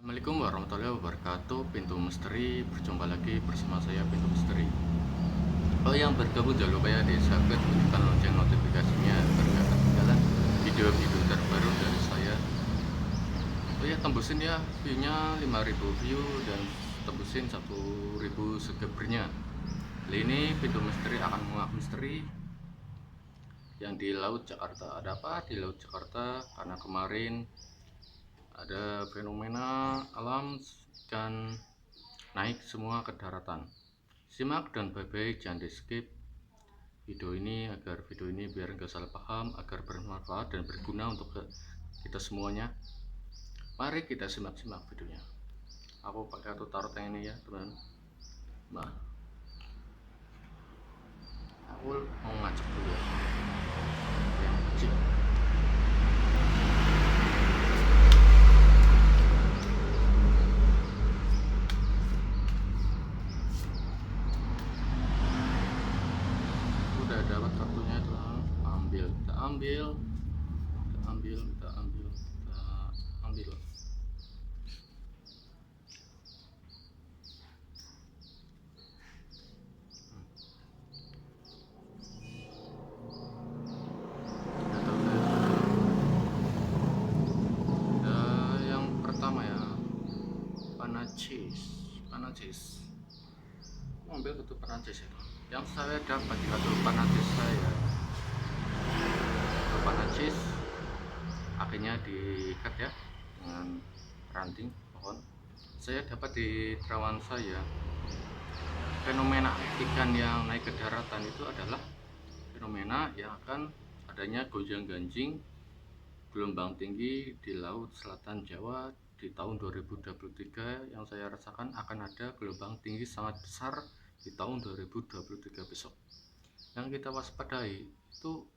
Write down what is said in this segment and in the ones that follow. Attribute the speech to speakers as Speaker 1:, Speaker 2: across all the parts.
Speaker 1: Assalamualaikum warahmatullahi wabarakatuh. Pintu Misteri, berjumpa lagi bersama saya Pintu Misteri. Yang bergabung jangan lupa ya di subscribe, bunyikan lonceng notifikasinya agar nggak ketinggalan video-video terbaru dari saya. Tembusin ya view-nya 5.000 view dan tembusin 1.000 subscribernya. Kali ini Pintu Misteri akan mengungkap misteri yang di Laut Jakarta. Ada apa di Laut Jakarta? Karena kemarin ada fenomena alam ikan naik semua ke daratan. Simak dan bye-bye, jangan di skip video ini agar video ini biar nggak salah paham, agar bermanfaat dan berguna untuk kita semuanya. Mari kita simak-simak videonya. Aku pakai auto tarot yang ini ya teman. Nah, aku mau ngajak dulu ya yang kecil. Udah dapat kartunya teman, ambil, kita ambil, kita ambil, kita ambil, kita ambil. Yang pertama ya, Panacis. Ambil kartu Panacis itu. Yang saya dapat di kartu Panacis saya, kartu Panacis akhirnya diikat ya dengan ranting pohon. Saya dapat di terawan saya, fenomena ikan yang naik ke daratan itu adalah fenomena yang akan adanya gonjang-ganjing gelombang tinggi di Laut Selatan Jawa di tahun 2023. Yang saya rasakan akan ada gelombang tinggi sangat besar di tahun 2023 besok. Yang kita waspadai itu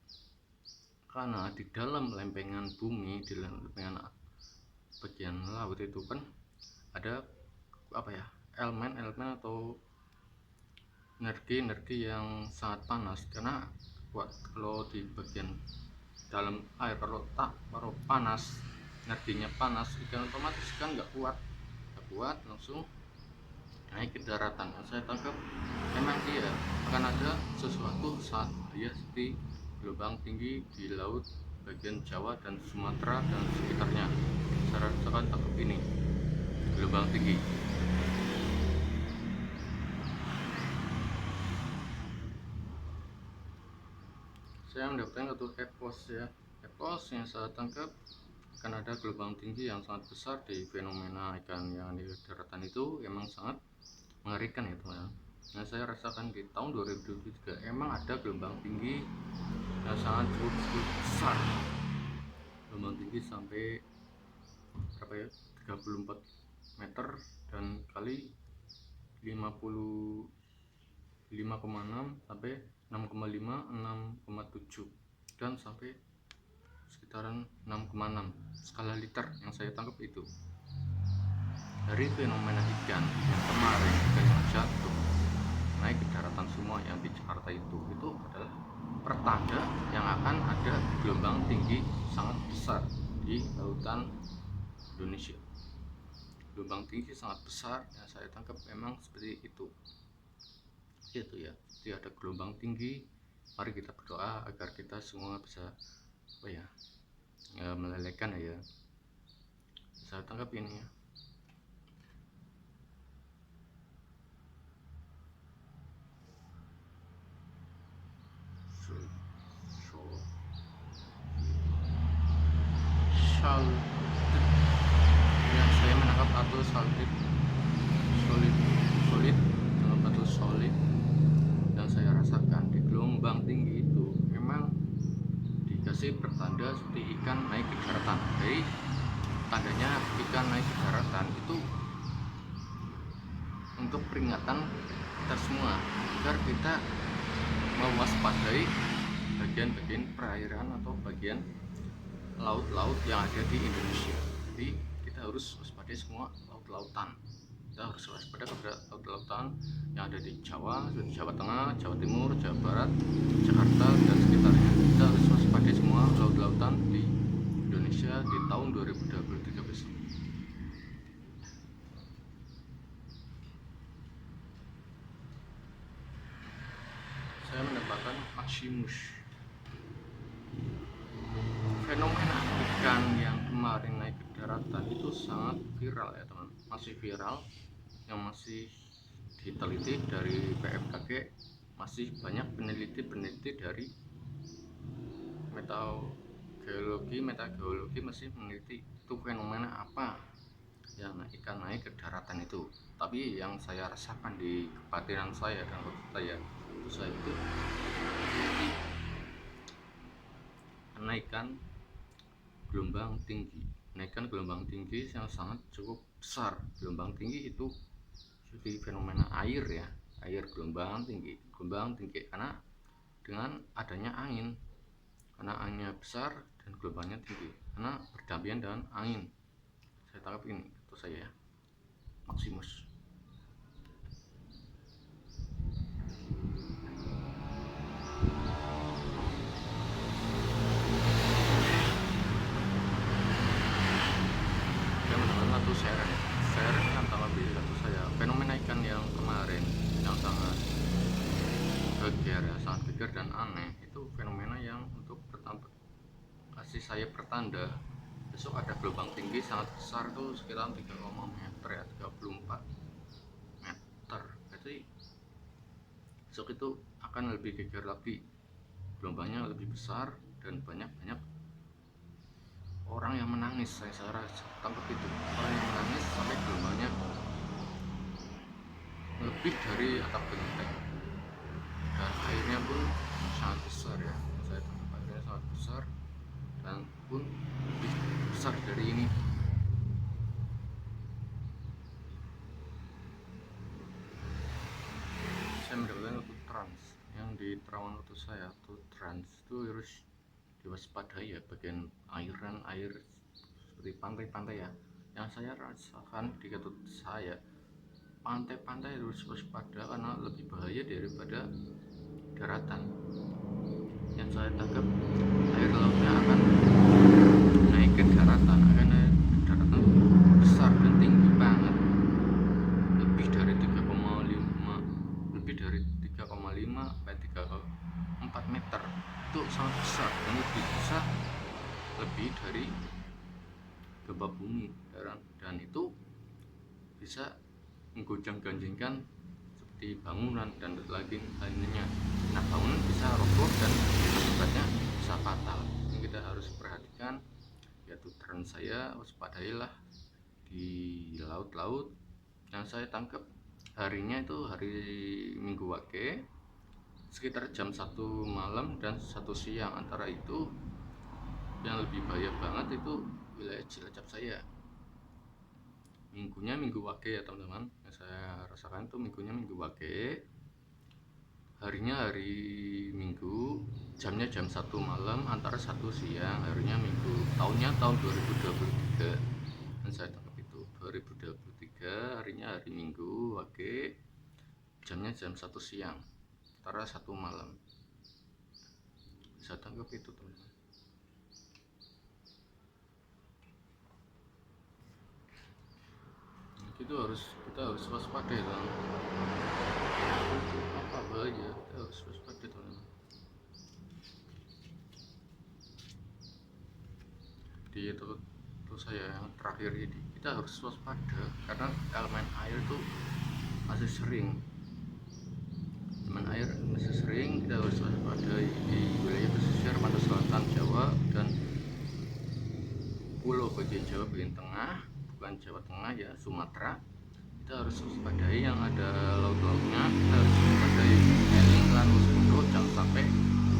Speaker 1: karena di dalam lempengan bumi, di lempengan bagian laut itu kan ada elemen atau energi yang sangat panas. Karena kalau di bagian dalam air kalau panas, energinya panas, ikan otomatis kan nggak kuat langsung naik ke daratan. Dan saya tangkap memang dia akan ada sesuatu saat dia di gelombang tinggi di laut bagian Jawa dan Sumatera dan sekitarnya. Saya rasakan tangkap ini gelombang tinggi. Saya mendapatkan satu epos ya, epos yang saya tangkap akan ada gelombang tinggi yang sangat besar di fenomena ikan yang di daratan itu. Emang sangat mengerikan ya teman. Nah, saya rasakan di tahun 2023 emang ada gelombang tinggi yang sangat cukup besar, gelombang tinggi sampai berapa ya, 34 meter dan kali 55,6 sampai 6,5, 6,7 dan sampai sekitaran 6,6 skala liter yang saya tangkap itu dari fenomena ikan yang kemarin, ikan yang jatuh naik ke daratan semua yang di Jakarta itu adalah pertanda yang akan ada gelombang tinggi sangat besar di lautan Indonesia. Gelombang tinggi sangat besar yang saya tangkap memang seperti itu gitu ya. Jadi ada gelombang tinggi, mari kita berdoa agar kita semua bisa melelehkan ya. Saya tangkap ini ya. Salted yang saya menangkap atau salted solid atau solid yang saya rasakan di gelombang tinggi itu memang dikasih pertanda seperti ikan naik ke daratan. Jadi tandanya ikan naik ke daratan itu untuk peringatan kita semua agar kita mewaspadai bagian-bagian perairan atau bagian laut-laut yang ada di Indonesia. Jadi kita harus waspadai semua laut-lautan. Kita harus waspada kepada laut-lautan yang ada di Jawa Tengah, Jawa Timur, Jawa Barat, Jakarta dan sekitarnya. Kita harus waspadai semua laut-lautan di Indonesia di tahun 2023 besok. Maximus. Fenomena ikan yang kemarin naik ke daratan itu sangat viral ya teman, masih viral, yang masih diteliti dari BMKG, masih banyak peneliti dari metageologi masih meneliti itu fenomena apa yang ikan naik ke daratan itu. Tapi yang saya rasakan di kebatinan saya dan otak saya itu kenaikan gelombang tinggi yang sangat cukup besar. Gelombang tinggi itu jadi fenomena air ya, air gelombang tinggi karena dengan adanya angin, karena anginnya besar dan gelombangnya tinggi karena berdampingan dengan angin. Saya tangkap ini itu saya ya, Maximus. Satu share antara satu saya fenomena ikan yang kemarin yang sangat geger dan aneh, itu fenomena yang untuk kasih saya pertanda besok ada gelombang tinggi sangat besar tuh sekitar 3 meter ya, 34 meter. Jadi besok itu akan lebih geger lagi, gelombangnya lebih besar dan banyak orang yang menangis. Saya tangkap itu orang yang menangis sampai gelombangnya lebih dari atap genteng dan airnya pun sangat besar ya. Saya tangkap airnya sangat besar dan pun lebih besar dari ini. Saya mendapatkan waktu trans yang di terawan waktu saya tuh trans itu harus diwaspadai ya, bagian air seperti pantai-pantai ya, yang saya rasakan di Ketut saya pantai-pantai harus waspada karena lebih bahaya daripada daratan. Yang saya tangkap air lautnya akan naik ke daratan, besar dan tinggi banget, lebih dari 3,5 sampai 3,4 meter. Itu sangat besar dan lebih dari gempa bumi, dan itu bisa menggoncang-ganjingkan seperti bangunan dan lainnya. Nah, bangunan bisa roboh dan akibatnya bisa fatal. Ini kita harus perhatikan, yaitu tren saya waspadailah di laut-laut. Yang saya tangkap harinya itu hari Minggu Wage sekitar jam 1 malam dan 1 siang. Antara itu yang lebih bahaya banget itu wilayah Cilacap saya. Minggunya Minggu Wage ya teman-teman, yang saya rasakan itu minggunya Minggu Wage, harinya hari Minggu, jamnya jam 1 malam, antara 1 siang, harinya Minggu, tahunnya tahun 2023, dan saya tangkap itu 2023, harinya hari Minggu Wage, jamnya jam 1 siang, antara 1 malam. Saya tangkap itu teman-teman. Kita harus waspada ya, apa bahaya, kita harus waspada teman-teman. Di itu saya yang terakhir ini, kita harus waspada karena elemen air itu masih sering, kita harus waspada di wilayah pesisir pantai selatan Jawa dan pulau bagian Jawa bagian tengah, bukan Jawa Tengah ya, Sumatera. Kita harus waspadai yang ada laut-lautnya, kita harus waspadai eling lan waspada, jangan sampai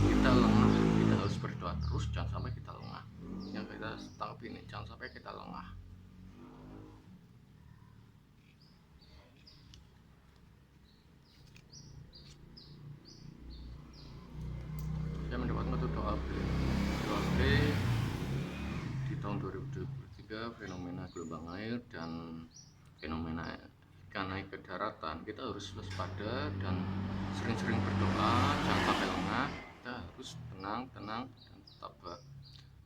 Speaker 1: kita lengah. Kita harus berdoa terus, jangan sampai kita lengah. Yang kita tangkap ini, jangan sampai kita lengah. Saya mendapatkan satu doa B di tahun 2023, fenomena gelombang air dan fenomena ikan naik ke daratan. Kita harus waspada dan sering-sering berdoa, jangan sampai lengah. Kita harus tenang dan tabah,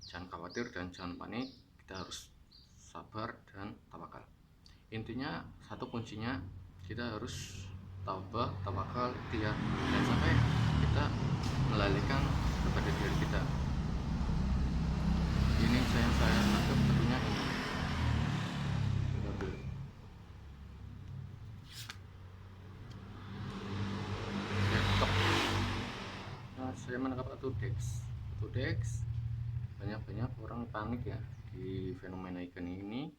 Speaker 1: jangan khawatir dan jangan panik. Kita harus sabar dan tawakal. Intinya satu kuncinya, kita harus tabah, tawakal, ikhtiar, dan sampai kita kita melalaikan kepada diri kita. Ini saya tangkap tentunya ini laptop. Nah, saya menangkap Autodex. Banyak orang panik ya di fenomena ikan ini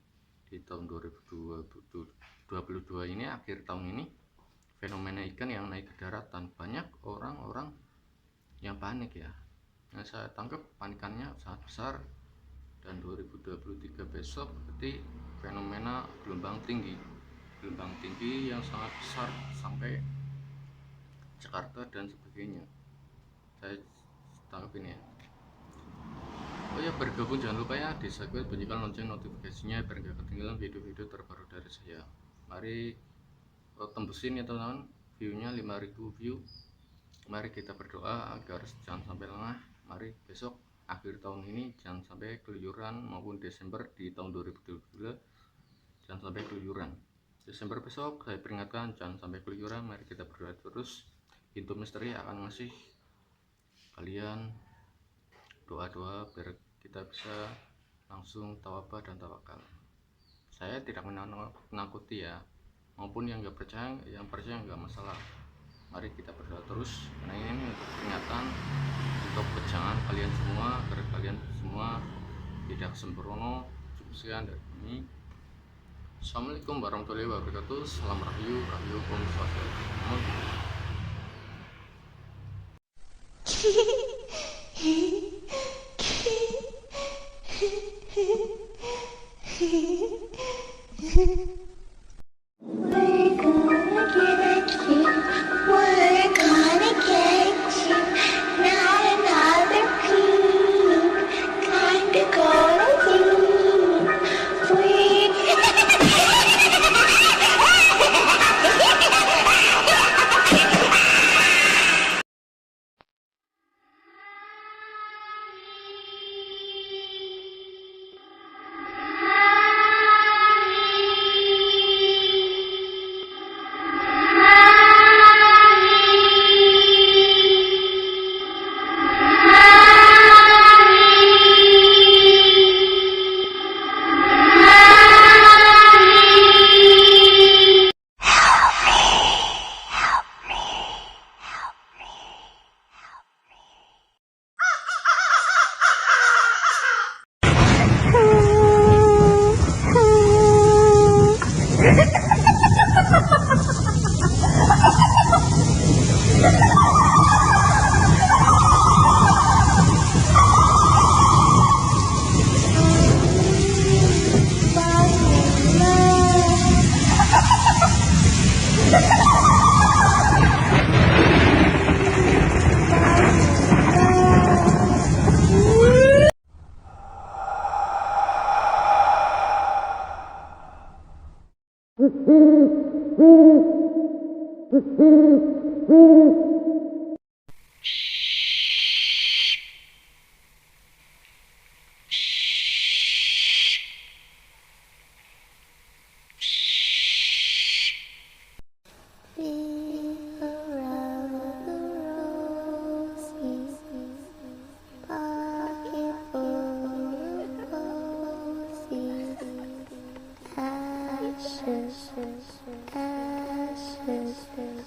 Speaker 1: di tahun 2022 ini, akhir tahun ini. Fenomena ikan yang naik ke daratan, banyak orang-orang yang panik ya. Nah, saya tangkap panikannya sangat besar, dan 2023 besok berarti fenomena gelombang tinggi yang sangat besar sampai Jakarta dan sebagainya. Saya tangkap ini ya. Oh ya, bergabung jangan lupa ya di subscribe, bunyikan lonceng notifikasinya biar gak ketinggalan video-video terbaru dari saya. Mari tembusin ya teman-teman, viewnya 5.000 view. Mari kita berdoa agar jangan sampai lengah. Mari besok akhir tahun ini jangan sampai keluyuran, maupun Desember di tahun 2022 jangan sampai keluyuran. Desember besok saya peringatkan jangan sampai keluyuran. Mari kita berdoa terus, pintu misteri akan ngasih kalian doa-doa biar kita bisa langsung tawabah dan tawakal. Saya tidak menakuti ya, maupun yang nggak percaya, yang percaya nggak masalah. Mari kita berdoa terus, karena ini untuk peringatan, untuk pejangan kalian semua, agar kalian semua tidak sembrono. Cukup sekian dari kami. Assalamualaikum warahmatullahi wabarakatuh. Salam rahayu, Om Swastiastu.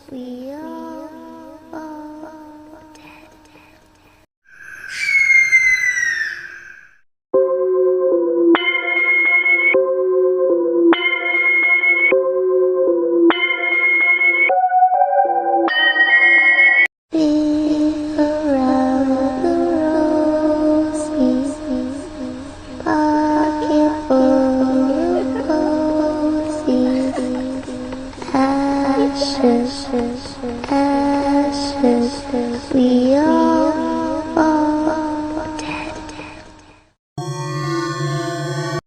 Speaker 2: We are ashes, we are